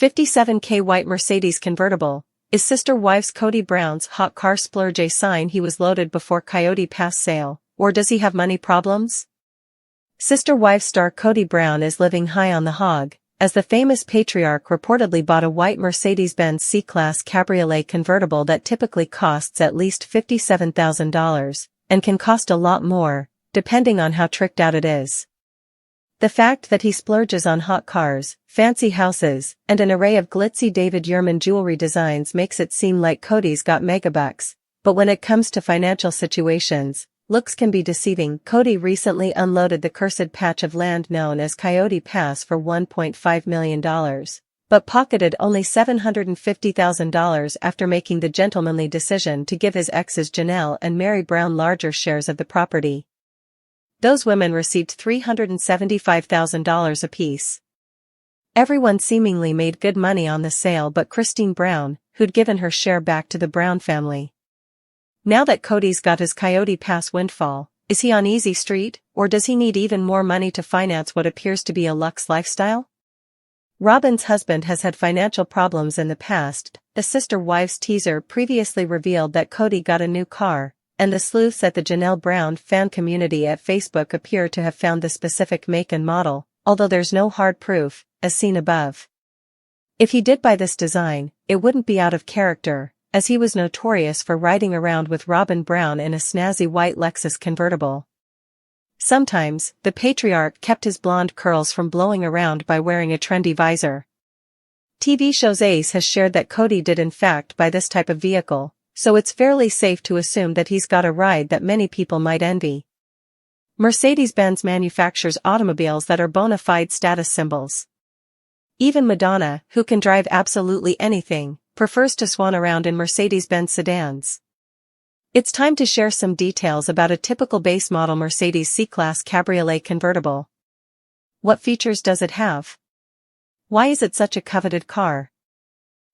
$57K white Mercedes convertible. Is sister wife's Kody Brown's hot car splurge a sign he was loaded before Kody Pass sale, or does he have money problems? Sister wife star Kody Brown is living high on the hog, as the famous patriarch reportedly bought a white Mercedes-Benz C-Class cabriolet convertible that typically costs at least $57,000, and can cost a lot more, depending on how tricked out it is. The fact that he splurges on hot cars, fancy houses, and an array of glitzy David Yurman jewelry designs makes it seem like Kody's got megabucks, but when it comes to financial situations, looks can be deceiving. Kody recently unloaded the cursed patch of land known as Coyote Pass for $1.5 million, but pocketed only $750,000 after making the gentlemanly decision to give his exes Janelle and Mary Brown larger shares of the property. Those women received $375,000 apiece. Everyone seemingly made good money on the sale but Christine Brown, who'd given her share back to the Brown family. Now that Kody's got his Coyote Pass windfall, is he on easy street, or does he need even more money to finance what appears to be a luxe lifestyle? Robyn's husband has had financial problems in the past. The sister wife's teaser previously revealed that Kody got a new car, and the sleuths at the Janelle Brown fan community at Facebook appear to have found the specific make and model, although there's no hard proof, as seen above. If he did buy this design, it wouldn't be out of character, as he was notorious for riding around with Robyn Brown in a snazzy white Lexus convertible. Sometimes, the patriarch kept his blonde curls from blowing around by wearing a trendy visor. TV show's Ace has shared that Kody did in fact buy this type of vehicle, so it's fairly safe to assume that he's got a ride that many people might envy. Mercedes-Benz manufactures automobiles that are bona fide status symbols. Even Madonna, who can drive absolutely anything, prefers to swan around in Mercedes-Benz sedans. It's time to share some details about a typical base model Mercedes C-Class cabriolet convertible. What features does it have? Why is it such a coveted car?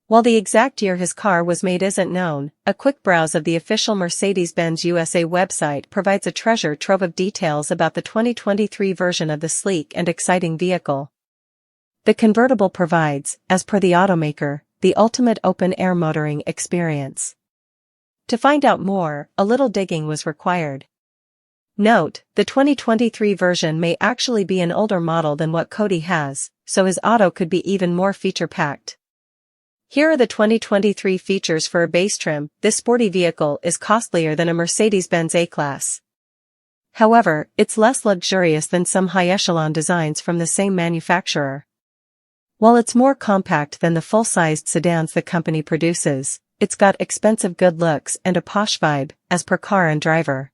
While the exact year his car was made isn't known, a quick browse of the official Mercedes-Benz USA website provides a treasure trove of details about the 2023 version of the sleek and exciting vehicle. The convertible provides, as per the automaker, the ultimate open-air motoring experience. To find out more, a little digging was required. Note, the 2023 version may actually be an older model than what Kody has, so his auto could be even more feature-packed. Here are the 2023 features for a base trim. This sporty vehicle is costlier than a Mercedes-Benz A-Class. However, it's less luxurious than some high-echelon designs from the same manufacturer. While it's more compact than the full-sized sedans the company produces, it's got expensive good looks and a posh vibe, as per Car and Driver.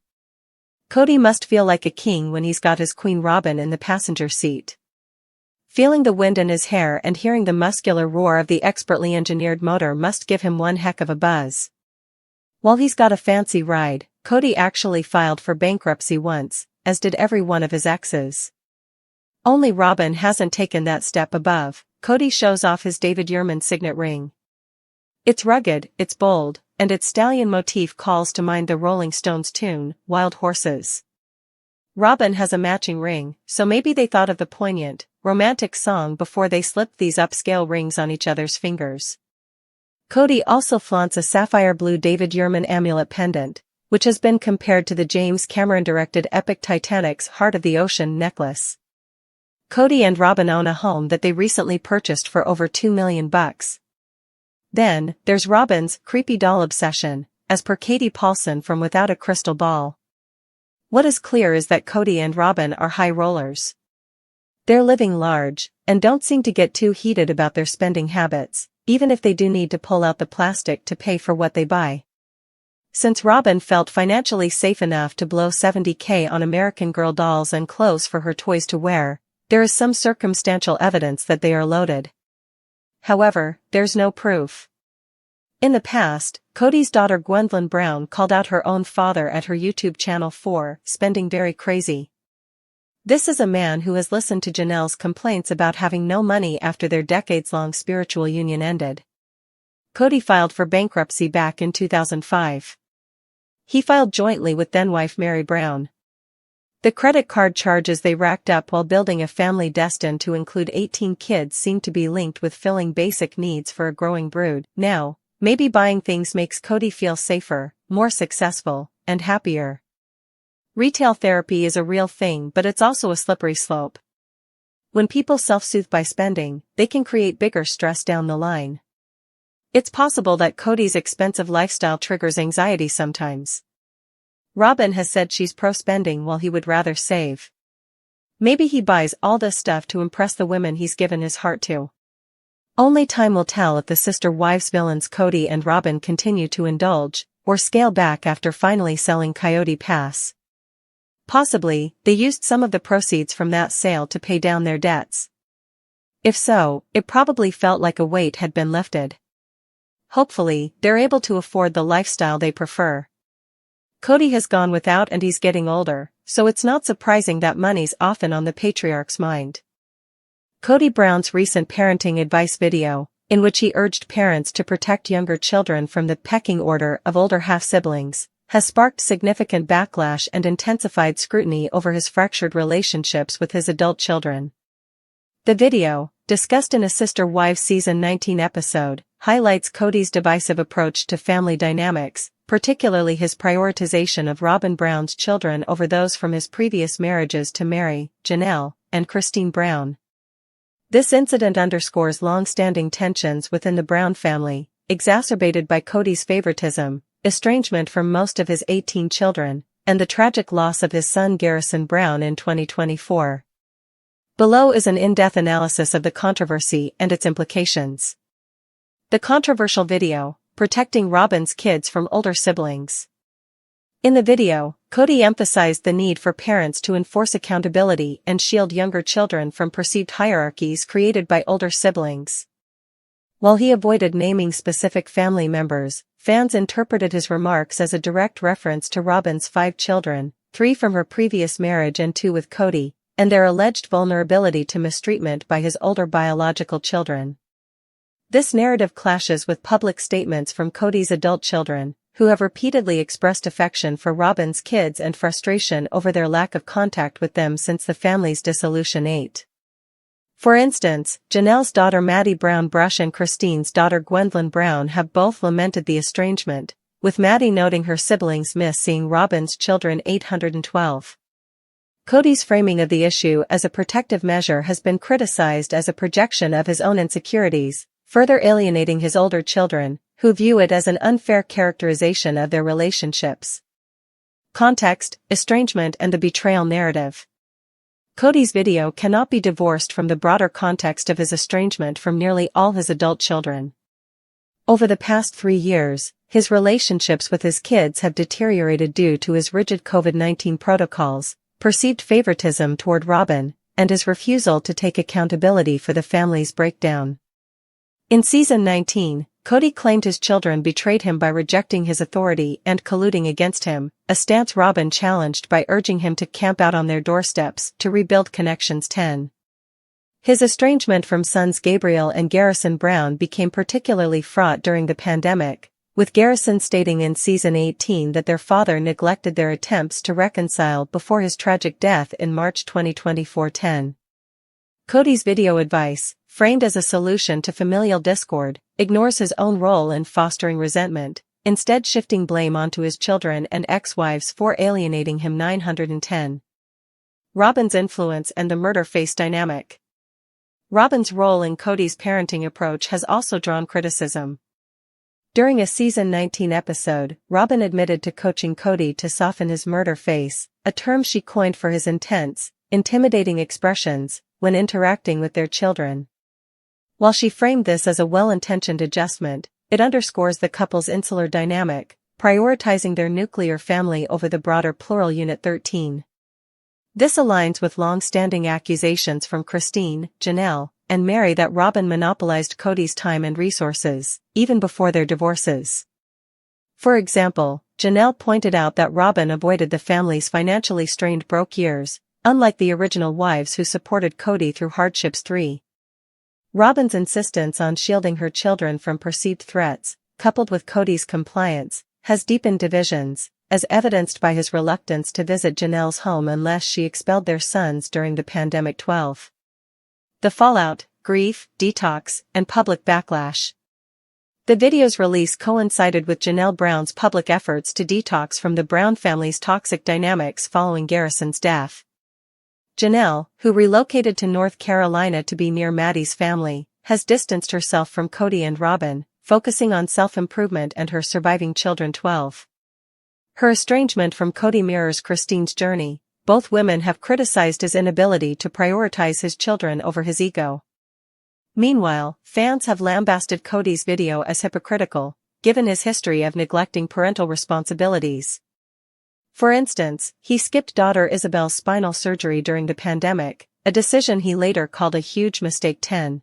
Kody must feel like a king when he's got his queen Robyn in the passenger seat. Feeling the wind in his hair and hearing the muscular roar of the expertly engineered motor must give him one heck of a buzz. While he's got a fancy ride, Kody actually filed for bankruptcy once, as did every one of his exes. Only Robyn hasn't taken that step above. Kody shows off his David Yurman signet ring. It's rugged, it's bold, and its stallion motif calls to mind the Rolling Stones tune, Wild Horses. Robyn has a matching ring, so maybe they thought of the poignant, romantic song before they slipped these upscale rings on each other's fingers. Kody also flaunts a sapphire blue David Yurman amulet pendant, which has been compared to the James Cameron-directed epic Titanic's Heart of the Ocean necklace. Kody and Robyn own a home that they recently purchased for over $2 million. Then, there's Robyn's creepy doll obsession, as per Katie Paulson from Without a Crystal Ball. What is clear is that Kody and Robyn are high rollers. They're living large, and don't seem to get too heated about their spending habits, even if they do need to pull out the plastic to pay for what they buy. Since Robyn felt financially safe enough to blow $70K on American Girl dolls and clothes for her toys to wear, there is some circumstantial evidence that they are loaded. However, there's no proof. In the past, Kody's daughter Gwendolyn Brown called out her own father at her YouTube channel for spending very crazy. This is a man who has listened to Janelle's complaints about having no money after their decades-long spiritual union ended. Kody filed for bankruptcy back in 2005. He filed jointly with then-wife Mary Brown. The credit card charges they racked up while building a family destined to include 18 kids seem to be linked with filling basic needs for a growing brood. Now, maybe buying things makes Kody feel safer, more successful, and happier. Retail therapy is a real thing, but it's also a slippery slope. When people self-soothe by spending, they can create bigger stress down the line. It's possible that Kody's expensive lifestyle triggers anxiety sometimes. Robyn has said she's pro-spending while he would rather save. Maybe he buys all this stuff to impress the women he's given his heart to. Only time will tell if the sister wives villains Kody and Robyn continue to indulge, or scale back after finally selling Coyote Pass. Possibly, they used some of the proceeds from that sale to pay down their debts. If so, it probably felt like a weight had been lifted. Hopefully, they're able to afford the lifestyle they prefer. Kody has gone without and he's getting older, so it's not surprising that money's often on the patriarch's mind. Kody Brown's recent parenting advice video, in which he urged parents to protect younger children from the pecking order of older half-siblings, has sparked significant backlash and intensified scrutiny over his fractured relationships with his adult children. The video, discussed in a Sister Wives Season 19 episode, highlights Kody's divisive approach to family dynamics, particularly his prioritization of Robyn Brown's children over those from his previous marriages to Mary, Janelle, and Christine Brown. This incident underscores long-standing tensions within the Brown family, exacerbated by Kody's favoritism, estrangement from most of his 18 children, and the tragic loss of his son Garrison Brown in 2024. Below is an in-depth analysis of the controversy and its implications. The controversial video, protecting Robyn's kids from older siblings. In the video, Kody emphasized the need for parents to enforce accountability and shield younger children from perceived hierarchies created by older siblings. While he avoided naming specific family members, fans interpreted his remarks as a direct reference to Robyn's 5 children, 3 from her previous marriage and 2 with Kody, and their alleged vulnerability to mistreatment by his older biological children. This narrative clashes with public statements from Kody's adult children, who have repeatedly expressed affection for Robyn's kids and frustration over their lack of contact with them since the family's dissolution. For instance, Janelle's daughter Maddie Brown Brush and Christine's daughter Gwendolyn Brown have both lamented the estrangement, with Maddie noting her siblings miss seeing Robyn's children 812. Kody's framing of the issue as a protective measure has been criticized as a projection of his own insecurities, further alienating his older children, who view it as an unfair characterization of their relationships. Context, estrangement and the betrayal narrative. Kody's video cannot be divorced from the broader context of his estrangement from nearly all his adult children. Over the past 3 years, his relationships with his kids have deteriorated due to his rigid COVID-19 protocols, perceived favoritism toward Robyn, and his refusal to take accountability for the family's breakdown. In Season 19, Kody claimed his children betrayed him by rejecting his authority and colluding against him, a stance Robyn challenged by urging him to camp out on their doorsteps to rebuild connections. 10. His estrangement from sons Gabriel and Garrison Brown became particularly fraught during the pandemic, with Garrison stating in Season 18 that their father neglected their attempts to reconcile before his tragic death in March 2024. 10. Kody's video advice, framed as a solution to familial discord, ignores his own role in fostering resentment, instead shifting blame onto his children and ex-wives for alienating him. 910. Robyn's influence and the murder face dynamic. Robyn's role in Kody's parenting approach has also drawn criticism. During a Season 19 episode, Robyn admitted to coaching Kody to soften his murder face, a term she coined for his intense, intimidating expressions when interacting with their children. While she framed this as a well-intentioned adjustment, it underscores the couple's insular dynamic, prioritizing their nuclear family over the broader plural unit. 13. This aligns with long-standing accusations from Christine, Janelle, and Mary that Robyn monopolized Kody's time and resources, even before their divorces. For example, Janelle pointed out that Robyn avoided the family's financially strained broke years, unlike the original wives who supported Kody through hardships. 3. Robyn's insistence on shielding her children from perceived threats, coupled with Kody's compliance, has deepened divisions, as evidenced by his reluctance to visit Janelle's home unless she expelled their sons during the pandemic. 12. The fallout, grief, detox, and public backlash. The video's release coincided with Janelle Brown's public efforts to detox from the Brown family's toxic dynamics following Garrison's death. Janelle, who relocated to North Carolina to be near Maddie's family, has distanced herself from Kody and Robyn, focusing on self-improvement and her surviving children. 12. Her estrangement from Kody mirrors Christine's journey. Both women have criticized his inability to prioritize his children over his ego. Meanwhile, fans have lambasted Kody's video as hypocritical, given his history of neglecting parental responsibilities. For instance, he skipped daughter Isabel's spinal surgery during the pandemic, a decision he later called a huge mistake. 10.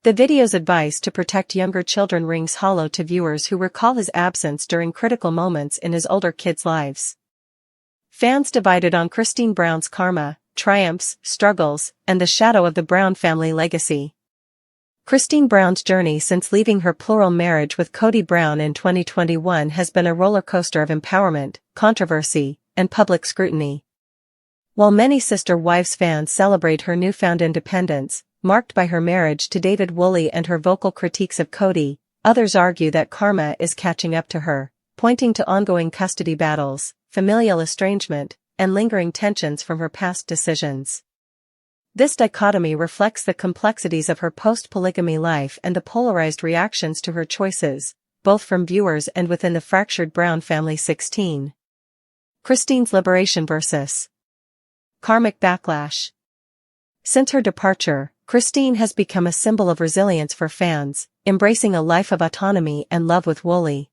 The video's advice to protect younger children rings hollow to viewers who recall his absence during critical moments in his older kids' lives. Fans divided on Christine Brown's karma, triumphs, struggles, and the shadow of the Brown family legacy. Christine Brown's journey since leaving her plural marriage with Kody Brown in 2021 has been a roller coaster of empowerment, controversy, and public scrutiny. While many Sister Wives fans celebrate her newfound independence, marked by her marriage to David Woolley and her vocal critiques of Kody, others argue that karma is catching up to her, pointing to ongoing custody battles, familial estrangement, and lingering tensions from her past decisions. This dichotomy reflects the complexities of her post-polygamy life and the polarized reactions to her choices, both from viewers and within the fractured Brown family. 16. Christine's liberation versus karmic backlash. Since her departure, Christine has become a symbol of resilience for fans, embracing a life of autonomy and love with Woolley.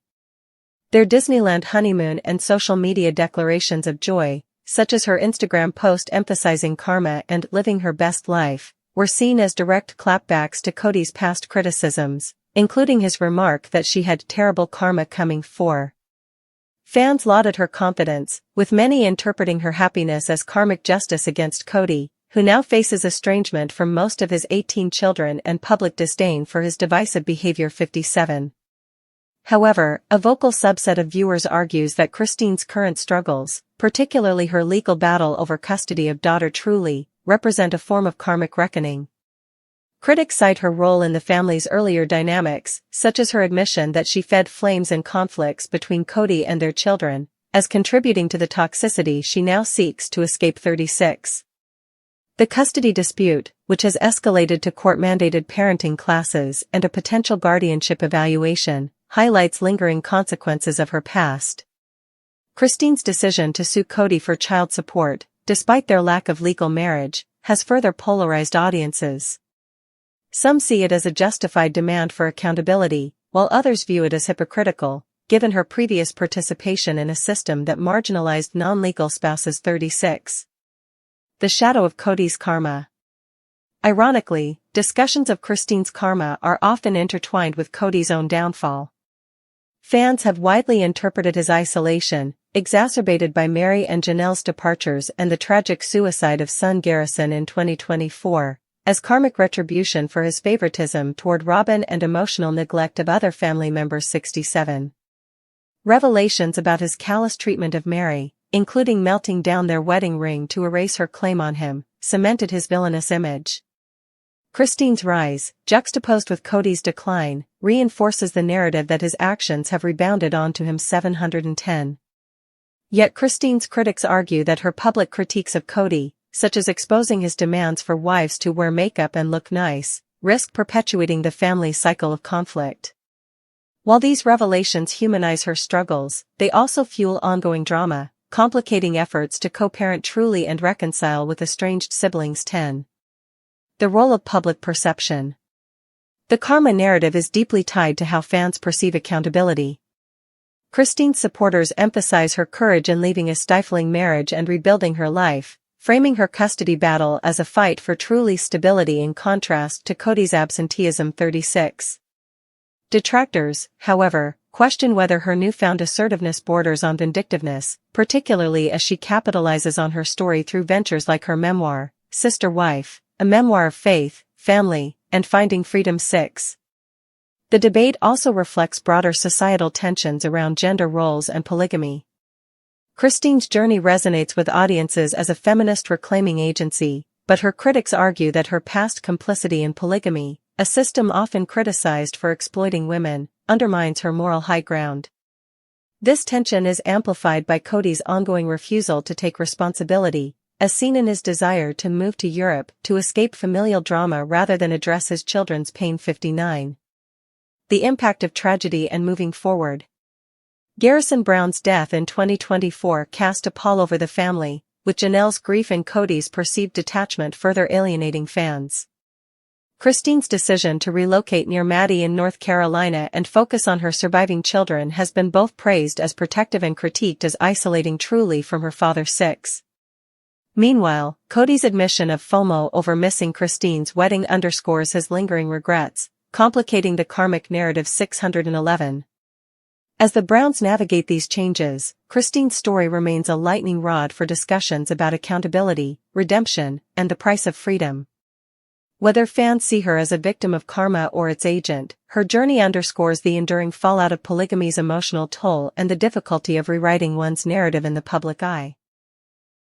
Their Disneyland honeymoon and social media declarations of joy, such as her Instagram post emphasizing karma and living her best life, were seen as direct clapbacks to Kody's past criticisms, including his remark that she had terrible karma coming for. Fans lauded her confidence, with many interpreting her happiness as karmic justice against Kody, who now faces estrangement from most of his 18 children and public disdain for his divisive behavior. 57. However, a vocal subset of viewers argues that Christine's current struggles, particularly her legal battle over custody of daughter Truly, represent a form of karmic reckoning. Critics cite her role in the family's earlier dynamics, such as her admission that she fed flames and conflicts between Kody and their children, as contributing to the toxicity she now seeks to escape. 36. The custody dispute, which has escalated to court-mandated parenting classes and a potential guardianship evaluation, highlights lingering consequences of her past. Christine's decision to sue Kody for child support, despite their lack of legal marriage, has further polarized audiences. Some see it as a justified demand for accountability, while others view it as hypocritical, given her previous participation in a system that marginalized non-legal spouses. 36. The shadow of Kody's karma. Ironically, discussions of Christine's karma are often intertwined with Kody's own downfall. Fans have widely interpreted his isolation, exacerbated by Mary and Janelle's departures and the tragic suicide of son Garrison in 2024, as karmic retribution for his favoritism toward Robyn and emotional neglect of other family members. 67. Revelations about his callous treatment of Mary, including melting down their wedding ring to erase her claim on him, cemented his villainous image. Christine's rise, juxtaposed with Kody's decline, reinforces the narrative that his actions have rebounded onto him. 710. Yet Christine's critics argue that her public critiques of Kody, such as exposing his demands for wives to wear makeup and look nice, risk perpetuating the family's cycle of conflict. While these revelations humanize her struggles, they also fuel ongoing drama, complicating efforts to co-parent Truly and reconcile with estranged siblings. 10. The role of public perception. The karma narrative is deeply tied to how fans perceive accountability. Christine's supporters emphasize her courage in leaving a stifling marriage and rebuilding her life, framing her custody battle as a fight for Truly's stability in contrast to Kody's absenteeism. 36. Detractors, however, question whether her newfound assertiveness borders on vindictiveness, particularly as she capitalizes on her story through ventures like her memoir, Sister Wife, a memoir of faith, family, and finding freedom. 6. The debate also reflects broader societal tensions around gender roles and polygamy. Christine's journey resonates with audiences as a feminist reclaiming agency, but her critics argue that her past complicity in polygamy, a system often criticized for exploiting women, undermines her moral high ground. This tension is amplified by Kody's ongoing refusal to take responsibility, as seen in his desire to move to Europe to escape familial drama rather than address his children's pain. 59. The impact of tragedy and moving forward. Garrison Brown's death in 2024 cast a pall over the family, with Janelle's grief and Kody's perceived detachment further alienating fans. Christine's decision to relocate near Maddie in North Carolina and focus on her surviving children has been both praised as protective and critiqued as isolating truly from her father's 6. Meanwhile, Kody's admission of FOMO over missing Christine's wedding underscores his lingering regrets, complicating the karmic narrative. 611. As the Browns navigate these changes, Christine's story remains a lightning rod for discussions about accountability, redemption, and the price of freedom. Whether fans see her as a victim of karma or its agent, her journey underscores the enduring fallout of polygamy's emotional toll and the difficulty of rewriting one's narrative in the public eye.